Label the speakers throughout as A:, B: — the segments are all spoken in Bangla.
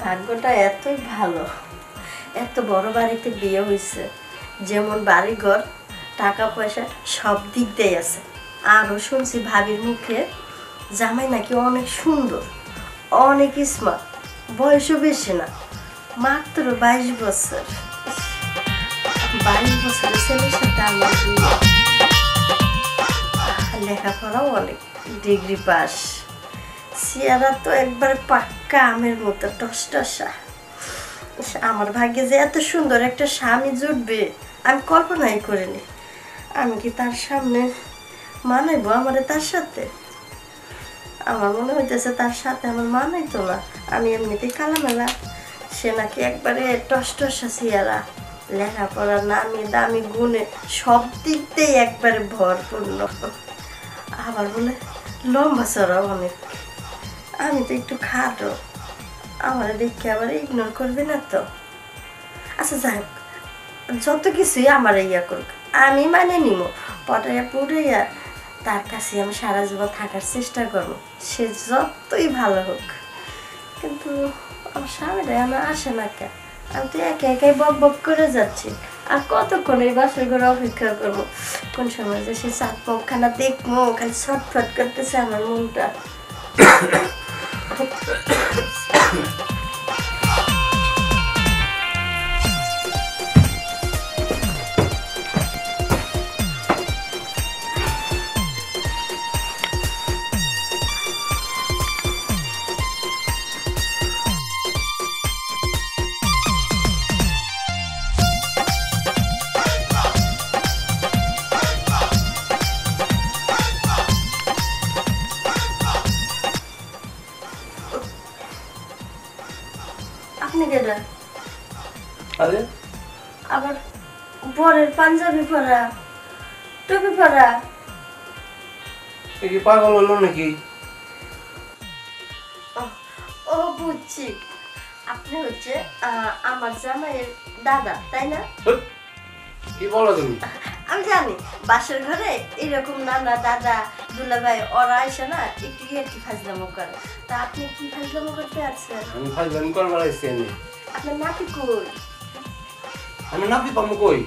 A: ভাগ্যটা এতই ভালো, এত বড় বাড়িতে বিয়ে হয়েছে, যেমন বাড়িঘর টাকা পয়সা সব দিক দিয়ে আছে। আরও শুনছি ভাবির মুখে জামাই নাকি অনেক সুন্দর, অনেক স্মার্ট, বয়সও বেশি না, মাত্র 22 বছর। 22 বছরের ছেলের সাথে আমার বিয়ে। লেখাপড়াও অনেক, ডিগ্রি পাস। চেহারা তো একবার পাক্কা আমের মতো টসটসা। আমার ভাগ্যে যে এত সুন্দর একটা স্বামী জুটবে আমি কল্পনাই করিনি। আমি কি তার সামনে মানাইবো আমারে তার সাথে? আমার মনে হইতেছে তার সাথে আমার মানাইতো না। আমি এমনিতেই কালামেলা, সে নাকি একবারে টসটসা চেহারা, লেখাপড়া নামি দামি গুণে সব দিক দিয়ে একবারে ভরপূর্ণ। আবার বলে লম্বা চড়া অনেক। আমি তো একটু খাটো, আমার দেখে আবার ইগনোর করবে না তো? আচ্ছা যাই, যত কিছুই আমার ইয়া করুক আমি মানে নিব, পটাইয়া পুরাইয়া তার কাছে আমি সারা জীবন থাকার চেষ্টা করবো, সে যতই ভালো হোক। কিন্তু আমার স্বামীরা আমার আসে না কেন? আমি তো একে একাই বক বক করে যাচ্ছি। আর কতক্ষণ এই বাসের ঘরে অপেক্ষা করবো? কোন সময় যে সে চাঁদ মুখখানা দেখবো, খালি ছটফট করতেছে আমার মনটা। আপনি কেডা?
B: আরে
A: আবার বরের পাঞ্জাবি পরা, টুপি পরা।
B: এ কি পাগল হলো নাকি?
A: ও বুঝছি, আপনি হচ্ছে আমার জামাইয়ের দাদা, তাই না?
B: হুট, কি বলো তুমি?
A: আমি জানি বাসর ঘরে এরকম নানা দাদা দুলাভাই ওরা এসে না একটু একটু ফাজলামো করে। তা আপনি কি ফাজলামো করতে আসছেন?
B: আমি ফাজলামি করবার আইছি।
A: আপনার নাতি কই?
B: আমি নাতি পাবো কই?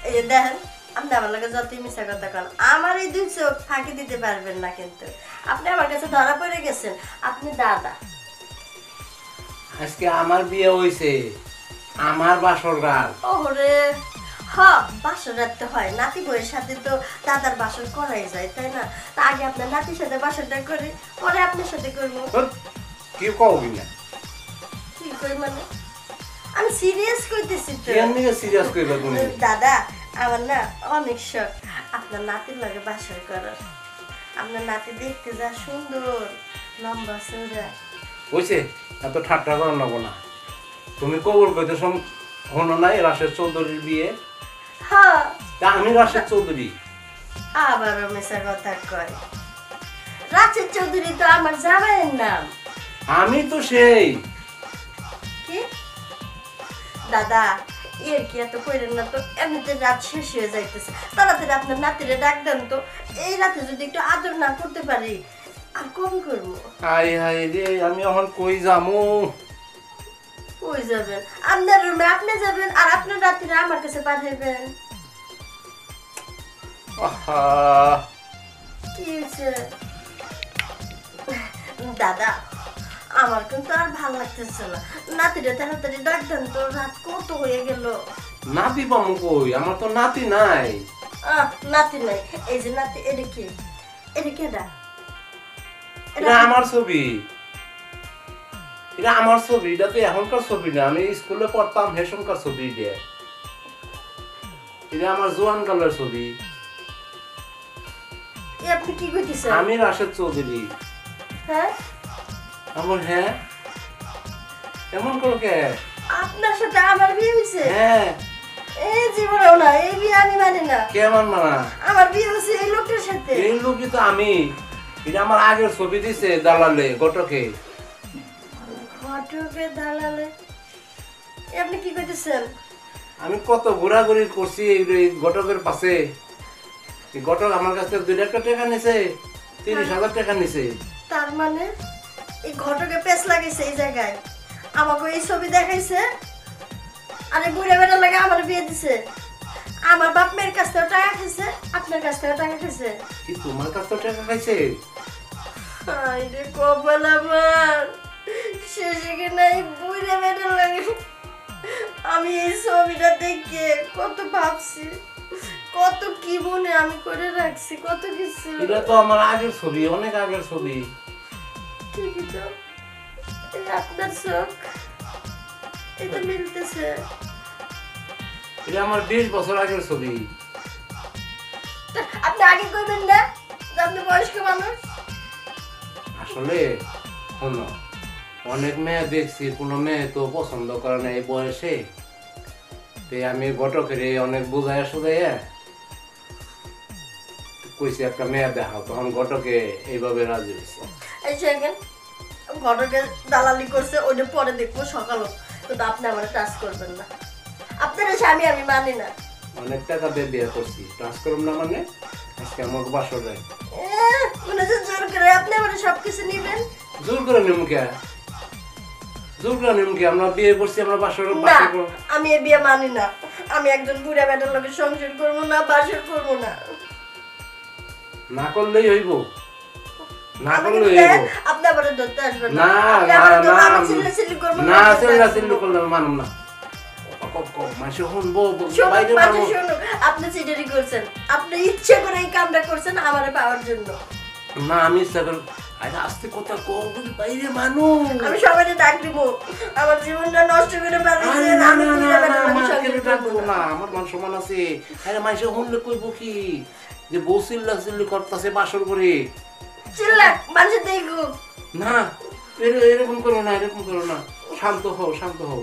A: এই যে দেখেন, আপনি আমার লাগে যতই মিশা কথা কন, আমার এই 2 চোখ ফাঁকি দিতে পারবেন না। কিন্তু আপনি আমার কাছে ধরা পড়ে গেছেন, আপনি দাদা।
B: আজকে আমার বিয়ে হইছে, আমার বাসর রাত।
A: ওরে হ, বাসর রাখতে হয়, নাতি বউয়ের সাথে তো দাদার বাসর করাই যায়, তাই না? তা আগে আপনার নাতির সাথে বাসরটা করি, পরে আপনার সাথে করবো।
B: হুট, কি কও কিনা?
A: কি কই মানে? আমি সিরিয়াস কইতেছি তো।
B: কেন নিয়ে সিরিয়াস কইবা তুমি?
A: দাদা, আমার না অনেক শখ আপনার নাতির লাগে বাসর করার। আপনার নাতি দেখতে যা সুন্দর, লম্বা চওড়া।
B: হইছে, এত ঠাট্টা করো না। তুমি কবর কইতে হনো নাই রাশেদ চৌধুরীর বিয়ে?
A: হ্যাঁ।
B: তা আমি রাশেদ চৌধুরী।
A: আবারও মেশা কথা কয়। রাশেদ চৌধুরী তো আমার জামাইয়ের নাম।
B: আমি তো সেই।
A: কি দাদা, এর কি এত কইরেন না তো, এমনিতে রাত শেষ হয়ে যাইতেছে। তাড়াতাড়ি আপনার নাতিরে ডাক দেন তো, এই রাতে যদি একটু আদর না করতে পারি আর কবে করবো?
B: হাই হাই রে, আমি এখন কই যামু?
A: কই যাবেন? আপনার রুমে আপনি যাবেন আর আপনার রাত্রিরে আমার কাছে পাঠাইবেন।
B: আহা,
A: কি হয়েছে দাদা? আমার কিন্তু আর ভাল লাগতেছে না, নাতিরে তাড়াতাড়ি ডাক দেন তো, রাত কত হয়ে গেল।
B: নাতি পামু কই? আমার তো নাতি নাই।
A: নাতি নাই? এই যে নাতি, এটা কি? এটা কেডা?
B: এটা আমার ছবি। এটা আমার ছবি, এটা তো এখনকার ছবি না। আমি স্কুলে পড়তাম হেসনকার ছবি। এটা আমার জোয়ান কালের ছবি।
A: আপনি কি কইতেছেন?
B: আমি রাশেদ চৌধুরী।
A: হ্যাঁ?
B: আমার হ্যাঁ? এমন করো কে?
A: আপনার সাথে আমার বিয়ে হয়েছে?
B: হ্যাঁ।
A: এই জীবনেও না, এই বিয়ে আমি মানি না।
B: কেমন মানা?
A: আমার বিয়ে হয়েছে এই লোকটার সাথে।
B: এই লোকই তো আমি। এটা আমার আগের ছবি দিছে দালালে, ঘটকে।
A: ঘটকে দালালে? আপনি কি কইতেছেন?
B: আমি কত ঘোরাঘুরি করছি এই ঘটকের পাশে। এই ঘটক আমার কাছ থেকে 2 লাখ টাকা নিছে, 30,000 টাকা নিছে।
A: তার মানে এই ঘটকে পেছ লাগাইছে এই জায়গায়? আমাকে এই ছবি দেখাইছে, আরে বুড়া বেটা লাগে আমার বিয়ে দিছে। আমার বাপ মেয়ের কাছ থেকে টাকা খাইছে, আপনার কাছ থেকে টাকা খাইছে।
B: কি তোমার কাছ থেকে টাকা খাইছে?
A: আরে কপাল আমার, শেষে কিনা এই বুড়া বেটা লাগে। আমি এই ছবিটা দেখে কত ভাবছি, কত কি মনে আমি করে রাখছি, কত কিছু।
B: এটা তো আমার আগের ছবি, অনেক আগের ছবি।
A: ঠিকই তো, এই আপনার চোখ এটা মিলতেছে।
B: এটা আমার 20 বছর আগের ছবি।
A: আপনি আগে কইবেন না যে আপনি বয়স্ক মানুষ?
B: আসলে শোনো, অনেক মেয়ে দেখছি, কোনো মেয়ে তো পছন্দ করে না এই বয়সে। তে আমি ঘটকের অনেক বোঝায় সুজাইয়া কইছি একটা মেয়ে দেখাও, তখন ঘটকে এইভাবে রাজি হয়েছে।
A: এই সেকেন্ড ঘটকে দালালি করছে, ওইটা পরে দেখবো সকালও, কিন্তু আপনি আমার টাচ করবেন না। আপনার স্বামী আমি মানি না।
B: অনেক টাকা দিয়ে বিয়ে করছি, টাচ করুম না মানে? আজকে আমার বাসর নাই।
A: মনে হচ্ছে জোর করে আপনি আমার সবকিছু নিবেন।
B: জোর করে নিমকে, জোর করে নিমকে, আমরা বিয়ে করছি, আমরা বাসর
A: না, আমি এই বিয়ে মানি না। আমি একজন বুড়া বেটার লগে সংসার করবো না, বাসর করবো না।
B: না করলেই হইব, না
A: আমাকে
B: করলেই
A: দেন,
B: হইব।
A: আপনি আবার ধরতে আসবেন
B: না
A: আপনি
B: না
A: আমার ধরলে
B: না
A: আমি চিল্লাচিল্লি করবো
B: না,
A: আপনি
B: চিল্লাচিল্লি
A: আসবেন।
B: করলে আমি মানুম না। মাসে শুনবো
A: শুনুন,
B: বাইরে
A: মাঝে
B: মানুষ।
A: শুনুন, আপনি চিটারি করছেন, আপনি ইচ্ছে করে এই কামটা করছেন আমারে পাওয়ার জন্য।
B: না আমি ইচ্ছা করি, আরে আস্তে কথা কও, বাইরে মানুষ।
A: আমি সবাইকে ডাক দিব, আমার জীবনটা নষ্ট করে ফেলেছে।
B: আরে না
A: আমি
B: না
A: বুড়া
B: না
A: বেটার লগে
B: না,
A: সংসার
B: কেন
A: করবো
B: ডাকবো
A: না।
B: না, আমার মান সম্মান আছে। আরে মাইসে শুনলে কইব কি যে বউ চিল্লাচিল্লি করতেছে বাসর করে।
A: চিল্লাক, মানুষ দেখুক।
B: না এরকম করো না, এরকম করো না, শান্ত হও, শান্ত হও।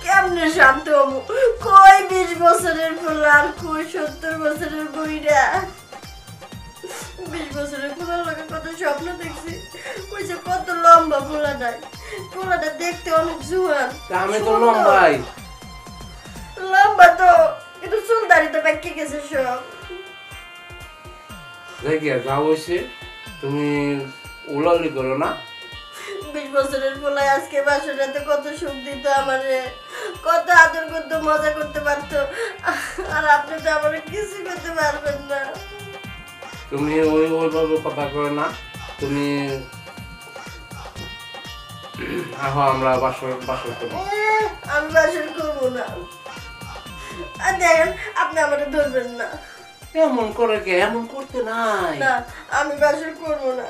A: কেমনে শান্ত হবো? কই 20 বছরের পোলা আর কই 70 বছরের বুড়িরা। 20 বছরের পোলার লগে কত স্বপ্ন দেখছি, ওই যে কত লম্বা পোলাটা, পোলাটা দেখতে অনেক জোয়ান।
B: তা আমি তো লম্বাই।
A: লম্বা তো, কিন্তু চুল দাড়ি তো পেকে গেছে সব।
B: দেখিয়া যাও হয়েছে, তুমি উলাউলি করো না।
A: 20 বছরের পোলায় আজকে বাসর রাতে কত সুখ দিত আমারে, কত আদর করতো, মজা করতে পারতো, আর আপনি তো আমার কিছু করতে পারবেন না।
B: তুমি ওইভাবে কথা কয় না, তুমি আহো আমরা বাসর করি।
A: আমি বাসর করবো না। আর দেখেন, আপনি আমারে ধরবেন না।
B: এমন করে কে? এমন করতে নাই,
A: না, আমি বাসর করবো না।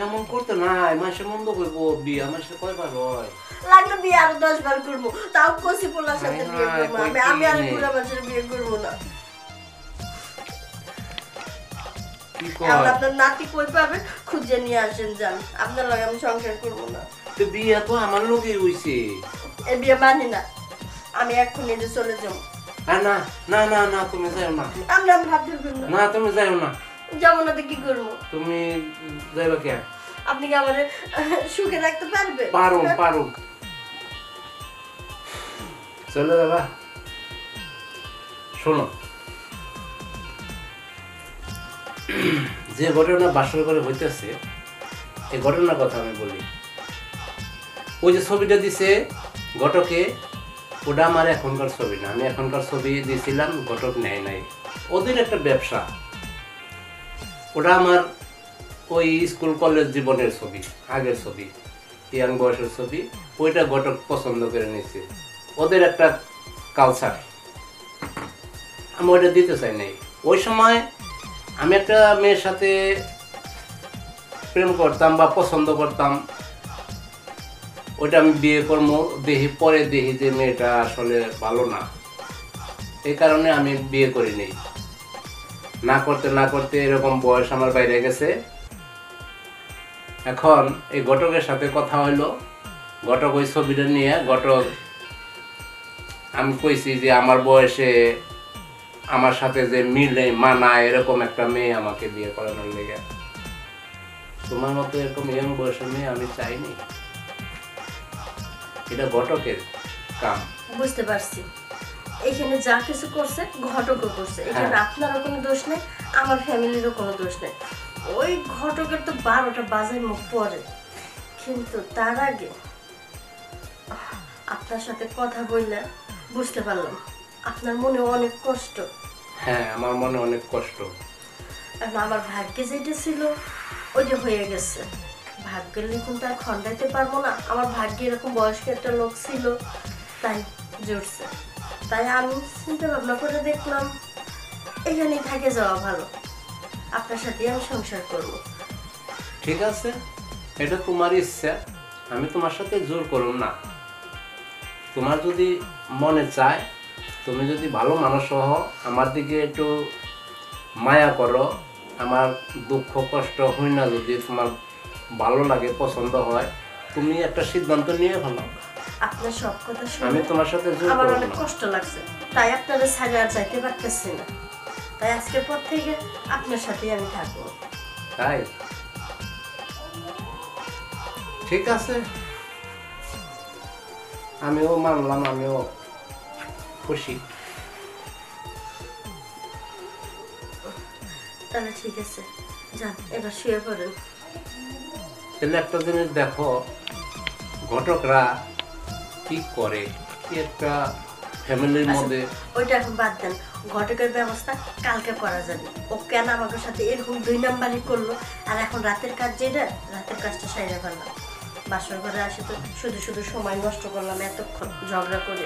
B: এমন করতে নাই। মাসে মন্দ কইব, বিয়া মাসে কয়বার হয়?
A: লাগলে বিয়ে আরো 10 বার করবো, তাও কচি পোলার সাথে
B: না,
A: বিয়ে করবো।
B: কই
A: আমি আর
B: কি
A: বুড়া মানুষের বিয়ে করবো না।
B: কি
A: এখন
B: কয়?
A: আপনার নাতি কই পাবেন, খুঁজে নিয়ে আসেন, যান। আপনার লগে আমি সংসার করবো না।
B: তো বিয়া তো আমার লোকে হইছে।
A: এই বিয়ে মানি না, আমি এক্ষুনি যে চলে যাবো।
B: না না না না না, তুমি যাও না,
A: আমরা ভাব ধরবেন না।
B: না তুমি যাও না।
A: যাবো না তো কি করবো?
B: তুমি যাইবা কে?
A: আপনি কি আমার সুখে রাখতে পারবেন?
B: পারো পারো, চলে যাবা। শোনো, যে ঘটনা বাসর করে হইতেছে, এই ঘটনার কথা আমি বলি। ওই যে ছবিটা দিছে ঘটকে, ওটা আমার এখনকার ছবি না। আমি এখনকার ছবি দিয়েছিলাম, ঘটক নেয় নাই। ওদের একটা ব্যবসা, ওটা আমার ওই স্কুল কলেজ জীবনের ছবি, আগের ছবি, ইয়াং বয়সের ছবি। ওইটা ঘটক পছন্দ করে নিয়েছে, ওদের একটা কালচার। আমি ওইটা দিতে চাই নাই। ওই সময় আমি একটা মেয়ের সাথে প্রেম করতাম বা পছন্দ করতাম, ওইটা আমি বিয়ে করবো দেখি, পরে দেখি যে মেয়েটা আসলে ভালো না, এই কারণে আমি বিয়ে করিনি। না করতে না করতে এরকম বয়স আমার বাইরে গেছে। এখন এই ঘটকের সাথে কথা হইলো, ঘটক ওই ছবিটা নিয়ে, ঘটক আমি কইছি যে আমার বয়সে আমার সাথে যে মিলে মানায় এরকম একটা মেয়ে আমাকে বিয়ে করানোর লেগে। তোমার মতো এরকম ইয়ং বয়সের মেয়ে আমি চাইনি। এটা ঘটকের কাম।
A: বুঝতে পারছি, এখানে যা কিছু করছে ঘটকও করছে, এখানে আপনারও কোনো দোষ নেই, আমার ফ্যামিলিরও কোনো দোষ নেই। ওই ঘটকের তো 12টা বাজার মুখ পরে, কিন্তু তার আগে আপনার সাথে কথা বললে বুঝতে পারলাম আপনার মনে অনেক কষ্ট।
B: হ্যাঁ, আমার মনে অনেক কষ্ট।
A: কারণ আমার ভাগ্যে যেটা ছিল ওই যে হয়ে গেছে, ভাগ্যের লিখন তো আর খণ্ডাইতে পারবো না। আমার ভাগ্যে এরকম বয়স্ক একটা লোক ছিল, তাই জুটছে। তাই আমি চিন্তা ভাবনা করে দেখলাম এখানেই থাকে যাওয়া ভালো, আপনার সাথে আমি সংসার করব।
B: ঠিক আছে, এটা তোমার ইচ্ছা, আমি তোমার সাথে জোর করুন না। তোমার যদি মনে চায়, তুমি যদি ভালো মানুষ হও, আমার দিকে একটু মায়া করো, আমার দুঃখ কষ্ট হই না, যদি তোমার ভালো লাগে পছন্দ হয়, তুমি একটা সিদ্ধান্ত নিয়ে ফেলো।
A: আপনার সব কথা শুনে
B: আমি তোমার সাথে জোর
A: আমার
B: করব
A: অনেক
B: না।
A: কষ্ট লাগছে, তাই আপনারা ছাড়ে আর যাইতে পারতেছি না। তাই আজকের পর থেকে আপনার সাথেই আমি থাকবো।
B: তাই ঠিক আছে, আমিও মানলাম, আমিও খুশি।
A: তাহলে ঠিক আছে, যান এবার শুয়ে পড়েন।
B: তাহলে একটা জিনিস দেখো, ঘটকরা কি করে, কি একটা ফ্যামিলির মধ্যে।
A: ওইটা এখন বাদ দেন, ঘটকের ব্যবস্থা কালকে করা যাবে। ও কেন আমাদের সাথে এরকম 2 নাম্বারই করলো, আর এখন রাতের কাজ যেটা, রাতের কাজটা সাইরা ফেললাম। বাসর ঘরে আসে তো শুধু শুধু সময় নষ্ট করলাম এতক্ষণ ঝগড়া করে।